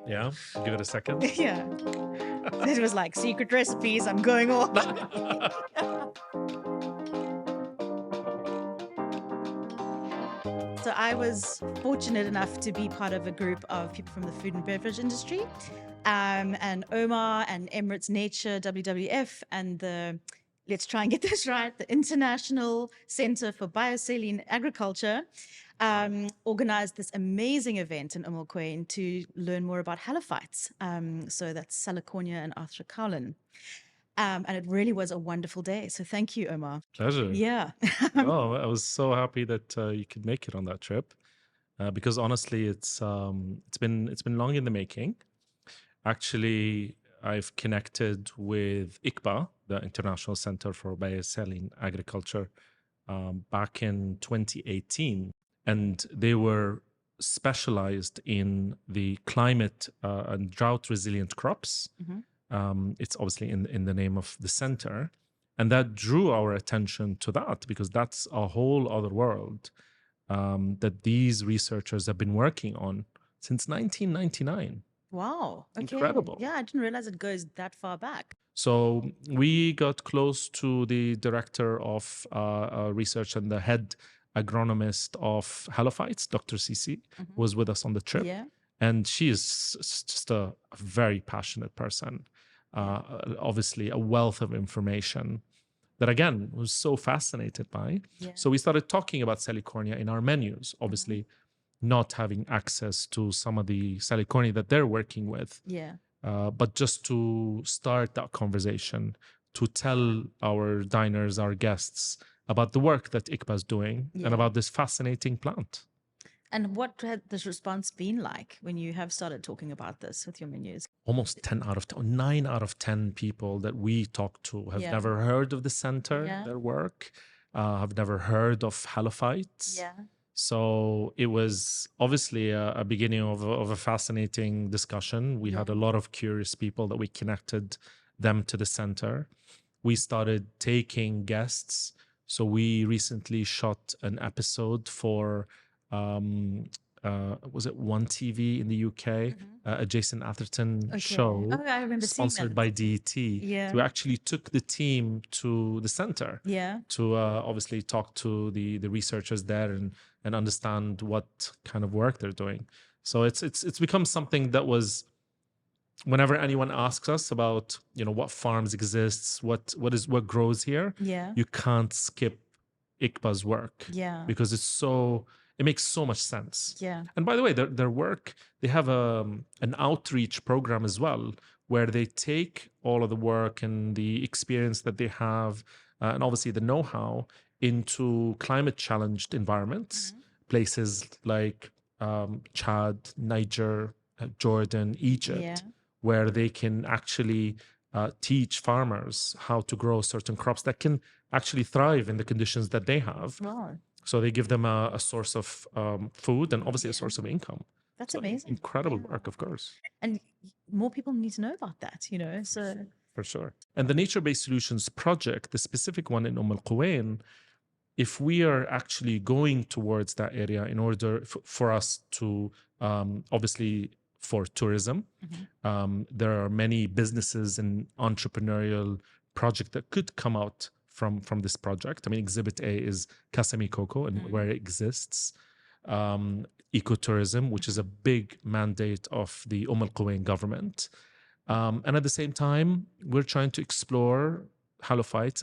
Yeah, give it a second. Yeah. It was like secret recipes. I'm going all. So I was fortunate enough to be part of a group of people from the food and beverage industry, and Omar and Emirates Nature, WWF, and let's try and get this right, the International Center for Biosaline Agriculture, organized this amazing event in Umm Al Quwain to learn more about halophytes. So that's Salicornia and Arthrochaulan. And it really was a wonderful day. So thank you, Omar. Pleasure. Yeah. Oh, I was so happy that you could make it on that trip, because honestly, it's been long in the making. Actually, I've connected with ICBA, the International Center for Biosaline Agriculture, back in 2018, and they were specialized in the climate and drought resilient crops. It's obviously in the name of the center. And that drew our attention to that because that's a whole other world that these researchers have been working on since 1999. Wow. Okay. Incredible. Yeah, I didn't realize it goes that far back. So we got close to the director of research and the head agronomist of Halophytes, Dr. CC, who was with us on the trip. Yeah. And she is just a very passionate person. Obviously, a wealth of information that, again, was so fascinated by. Yeah. So we started talking about Salicornia in our menus, obviously not having access to some of the Salicornia that they're working with. Yeah. But just to start that conversation, to tell our diners, our guests, about the work that ICBA is doing and about this fascinating plant. And what had this response been like when you have started talking about this with your menus? Almost 10 out of 10, 9 out of 10 people that we talk to have never heard of the center, their work, have never heard of halophytes. Yeah. So it was obviously a beginning of a fascinating discussion. We had a lot of curious people that we connected them to the center. We started taking guests. So we recently shot an episode for was it One TV in the UK, a Jason Atherton show, I remember sponsored by DET. Yeah. So we actually took the team to the center to obviously talk to the researchers there and understand what kind of work they're doing. So it's become something that was, whenever anyone asks us about what farms exists, what grows here, you can't skip ICBA's work because it makes so much sense. Yeah. And by the way, their work, they have an outreach program as well, where they take all of the work and the experience that they have, and obviously the know-how, into climate challenged environments, places like Chad, Niger, Jordan, Egypt, where they can actually teach farmers how to grow certain crops that can actually thrive in the conditions that they have. Wow. So they give them a source of food and obviously a source of income. That's So amazing. incredible work, of course. And more people need to know about that, so. For sure. And the Nature-Based Solutions project, the specific one in Al Quwain, if we are actually going towards that area in order for us to, obviously for tourism, there are many businesses and entrepreneurial projects that could come out from this project. I mean, Exhibit A is Kasami Coco and where it exists. Ecotourism, which is a big mandate of the Umm Al Quwain government. And at the same time, we're trying to explore halophytes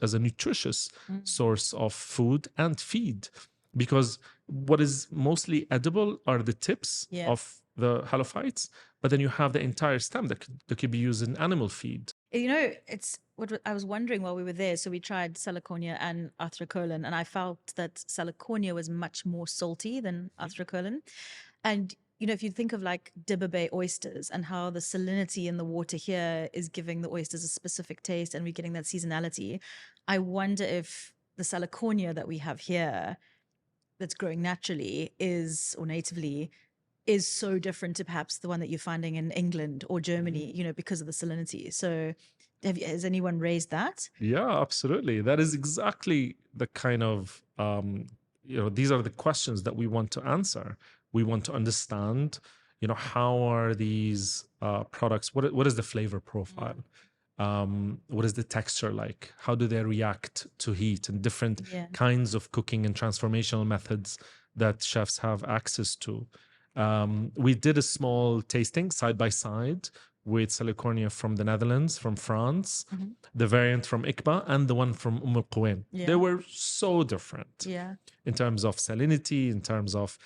as a nutritious source of food and feed, because what is mostly edible are the tips of the halophytes, but then you have the entire stem that could be used in animal feed. It's what I was wondering while we were there. So we tried Salicornia and Arthrochaulan, and I felt that Salicornia was much more salty than Arthrochaulan. And if you think of like Dibba Bay oysters and how the salinity in the water here is giving the oysters a specific taste, and we're getting that seasonality, I wonder if the Salicornia that we have here, that's growing naturally, or natively, is so different to perhaps the one that you're finding in England or Germany, because of the salinity. So has anyone raised that? Yeah, absolutely. That is exactly the kind of, these are the questions that we want to answer. We want to understand, how are these products, what is the flavor Mm. profile? What is the texture like? How do they react to heat and different Yeah. kinds of cooking and transformational methods that chefs have access to? We did a small tasting side by side with Salicornia from the Netherlands, from France, Mhm. the variant from Ikba, and the one from Al Quwain. They Yeah. were so different Yeah. in terms of salinity, in terms of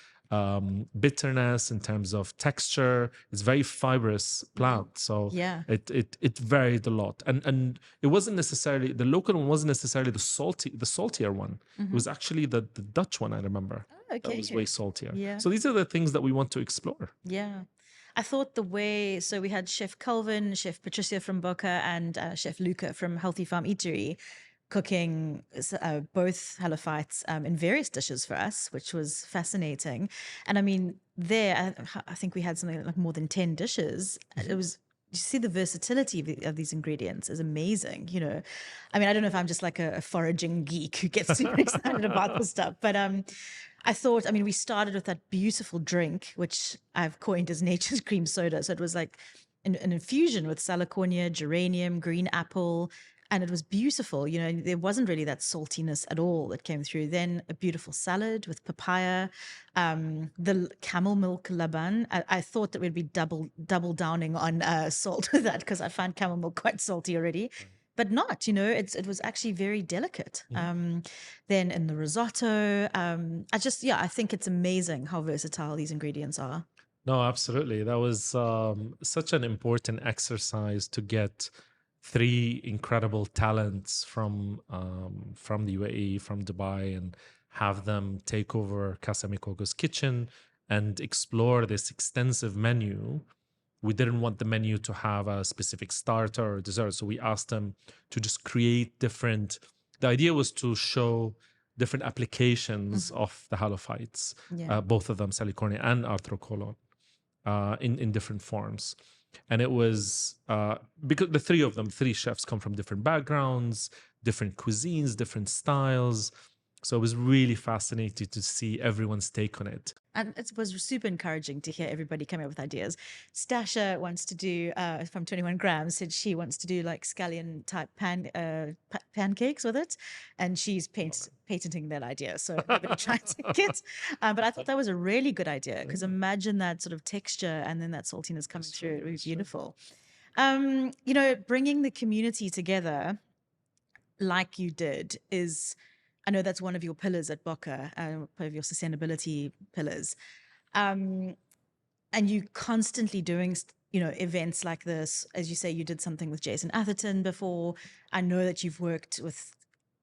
bitterness, in terms of texture. It's very fibrous plant, so Yeah. it varied a lot. And it wasn't necessarily the local one, wasn't necessarily the saltier one. It was actually the Dutch one. I remember that was Okay. way saltier. Yeah. So these are the things that we want to explore. Yeah. I thought the way, so we had Chef Calvin, Chef Patricia from Boca, and Chef Luca from Healthy Farm Eatery cooking both halophytes in various dishes for us, which was fascinating. And I mean, I think we had something like more than 10 dishes. It was, you see the versatility of these ingredients is amazing. I mean, I don't know if I'm just like a foraging geek who gets super excited about this stuff, but I thought, I mean, we started with that beautiful drink, which I've coined as nature's cream soda. So it was like an infusion with Salicornia, geranium, green apple, and it was beautiful. There wasn't really that saltiness at all that came through. Then a beautiful salad with papaya, the camel milk laban. I thought that we'd be double downing on salt with that because I find camel milk quite salty already. But not, it was actually very delicate. Then in the risotto, I think it's amazing how versatile these ingredients are. No, absolutely. That was such an important exercise to get three incredible talents from the UAE, from Dubai, and have them take over Casa Mikogo's kitchen and explore this extensive menu. We didn't want the menu to have a specific starter or dessert, so we asked them to just create different. The idea was to show different applications of the halophytes, Yeah. both of them, Salicornia and arthrocolon, in different forms. And it was because the three chefs come from different backgrounds, different cuisines, different styles. So it was really fascinating to see everyone's take on it. And it was super encouraging to hear everybody come up with ideas. Stasha wants to do, from 21 grams, said she wants to do like scallion type pancakes with it. And she's patenting that idea. So nobody try to take it. But I thought that was a really good idea because imagine that sort of texture and then that saltiness coming through. It would be beautiful. Bringing the community together like you did is, I know that's one of your pillars at Boca, part of your sustainability pillars. And you constantly doing, events like this. As you say, you did something with Jason Atherton before. I know that you've worked with,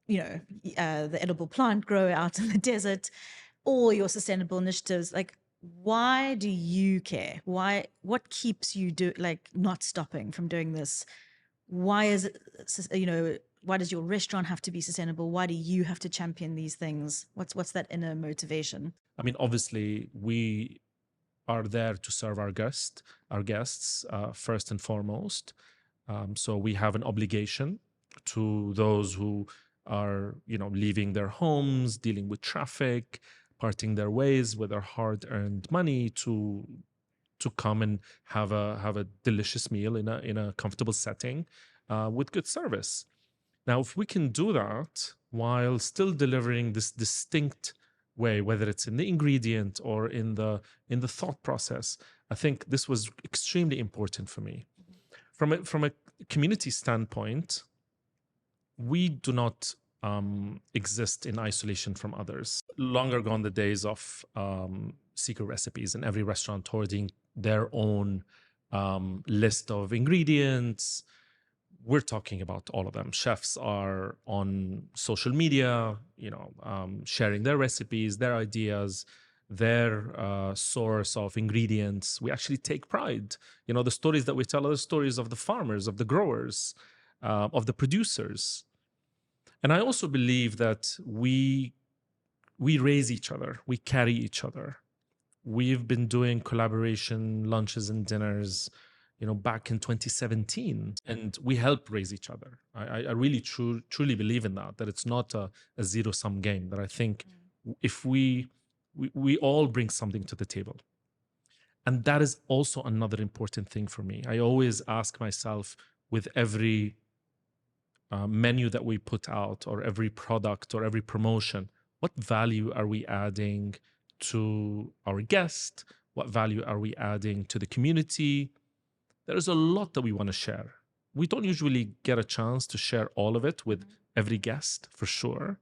the edible plant grower out in the desert, all your sustainable initiatives. Like, why do you care? What keeps you not stopping from doing this? Why is it, why does your restaurant have to be sustainable? Why do you have to champion these things? What's that inner motivation? I mean, obviously, we are there to serve our guests first and foremost. So we have an obligation to those who are, leaving their homes, dealing with traffic, parting their ways with their hard-earned money to come and have a delicious meal in a comfortable setting with good service. Now, if we can do that while still delivering this distinct way, whether it's in the ingredient or in the thought process, I think this was extremely important for me. From a community standpoint, we do not exist in isolation from others. Longer gone the days of secret recipes and every restaurant hoarding their own list of ingredients. We're talking about all of them. Chefs are on social media, sharing their recipes, their ideas, their source of ingredients. We actually take pride. The stories that we tell are the stories of the farmers, of the growers, of the producers. And I also believe that we raise each other, we carry each other. We've been doing collaboration lunches and dinners, back in 2017, and we help raise each other. I really truly believe in that it's not a zero-sum game, that I think if we all bring something to the table. And that is also another important thing for me. I always ask myself with every menu that we put out, or every product or every promotion, what value are we adding to our guest? What value are we adding to the community? There is a lot that we want to share. We don't usually get a chance to share all of it with every guest, for sure,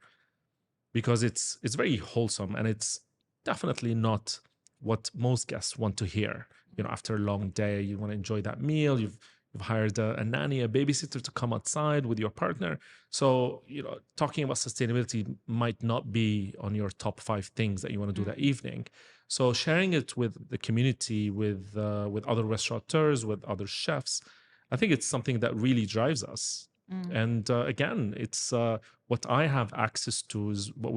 because it's very wholesome, and it's definitely not what most guests want to hear. You know, after a long day, you want to enjoy that meal. You've hired a nanny, a babysitter to come outside with your partner. So, you know, talking about sustainability might not be on your top 5 things that you want to do that evening. So, sharing it with the community, with other restaurateurs, with other chefs, I think it's something that really drives us. And again, it's what I have access to is what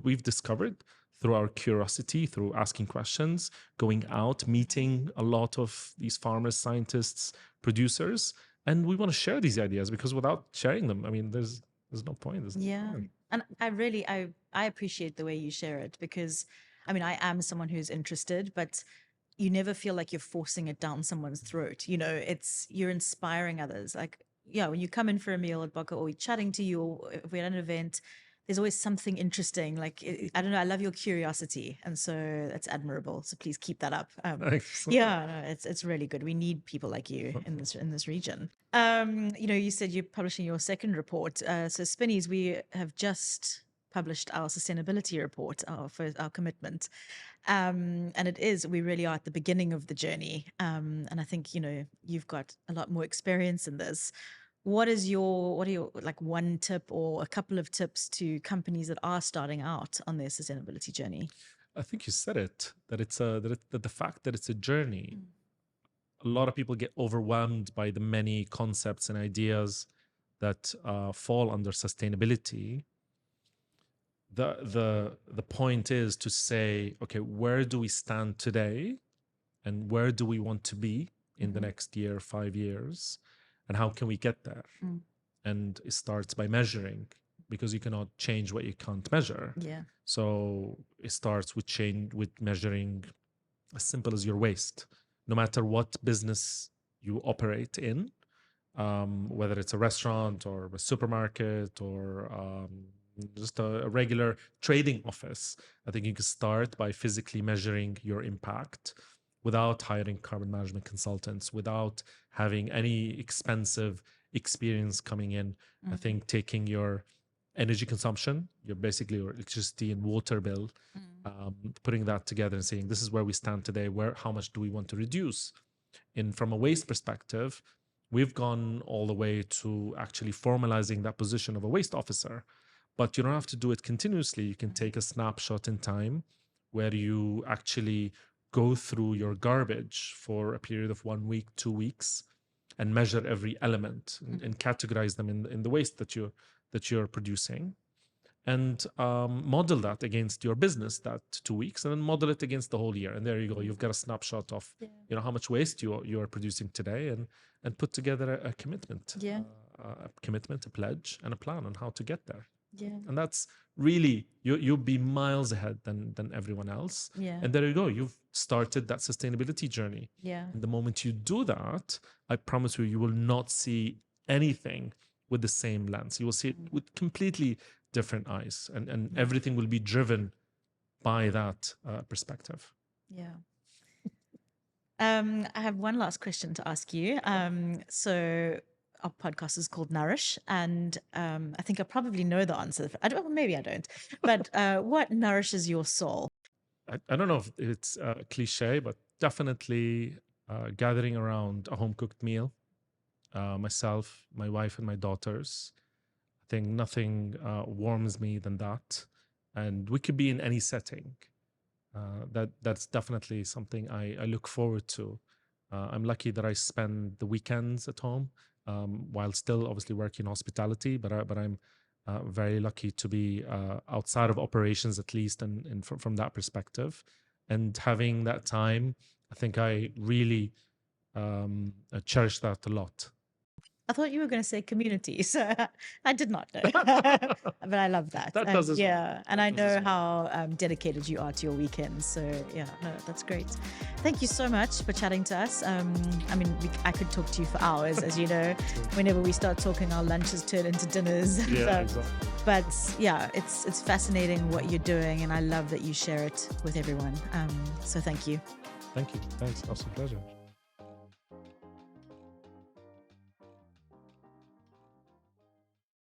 we've discovered through our curiosity, through asking questions, going out, meeting a lot of these farmers, scientists, producers, and we want to share these ideas, because without sharing them, I mean, there's no point. There's no Yeah. point. And I appreciate the way you share it, because I mean, I am someone who's interested, but you never feel like you're forcing it down someone's throat. You know, it's you're inspiring others. Like, yeah, when you come in for a meal at Boca, or we're chatting to you, or if we're at an event, there's always something interesting. Like, I don't know, I love your curiosity, and so that's admirable. So please keep that up. Thanks. Yeah, no, it's really good. We need people like you in this region. You know, you said you're publishing your second report. So Spinneys, we have just published our sustainability report, our commitment. And it is, we really are at the beginning of the journey. And I think, you know, you've got a lot more experience in this. What are your like one tip or a couple of tips to companies that are starting out on their sustainability journey? I think you said it, that it's a that the fact that it's a journey. A lot of people get overwhelmed by the many concepts and ideas that fall under sustainability. The point is to say, okay, where do we stand today, and where do we want to be in the next year, 5 years, and how can we get there? And it starts by measuring, because you cannot change what you can't measure. Yeah. So it starts with measuring as simple as your waste. No matter what business you operate in, whether it's a restaurant or a supermarket or just a regular trading office, I think you can start by physically measuring your impact without hiring carbon management consultants, without having any expensive experience coming in. I think taking your energy consumption, your basically your electricity and water bill, putting that together and saying, this is where we stand today, how much do we want to reduce? From a waste perspective, we've gone all the way to actually formalizing that position of a waste officer. But you don't have to do it continuously. You can take a snapshot in time where you actually go through your garbage for a period of 1 week, 2 weeks, and measure every element and categorize them in the waste that you're producing, and model that against your business that 2 weeks, and then model it against the whole year. And there you go. You've got a snapshot of how much waste you are producing today, and put together a commitment, a pledge, and a plan on how to get there. Yeah. And that's really you'll be miles ahead than everyone else. Yeah. And there you go. You've started that sustainability journey. Yeah. And the moment you do that, I promise you will not see anything with the same lens. You will see it with completely different eyes, and everything will be driven by that perspective. Yeah. I have one last question to ask you. So our podcast is called Nourish, and I think I probably know the answer. I don't, maybe I don't. But what nourishes your soul? I don't know if it's a cliche, but definitely gathering around a home cooked meal. Myself, my wife, and my daughters. I think nothing warms me than that. And we could be in any setting. That's definitely something I look forward to. I'm lucky that I spend the weekends at home, while still obviously working hospitality. But I'm very lucky to be outside of operations, at least, and from that perspective, and having that time. I think I really cherish that a lot. I thought you were going to say community, so I did not know. But I love that. That And does as well. yeah, and That I does as know well. how dedicated you are to your weekends. So yeah, no, that's great. Thank you so much for chatting to us. I mean, I could talk to you for hours, as you know. Whenever we start talking, our lunches turn into dinners. Yeah, So, exactly. but yeah, it's fascinating what you're doing, and I love that you share it with everyone. So thank you. Thank you. Thanks. Absolute pleasure.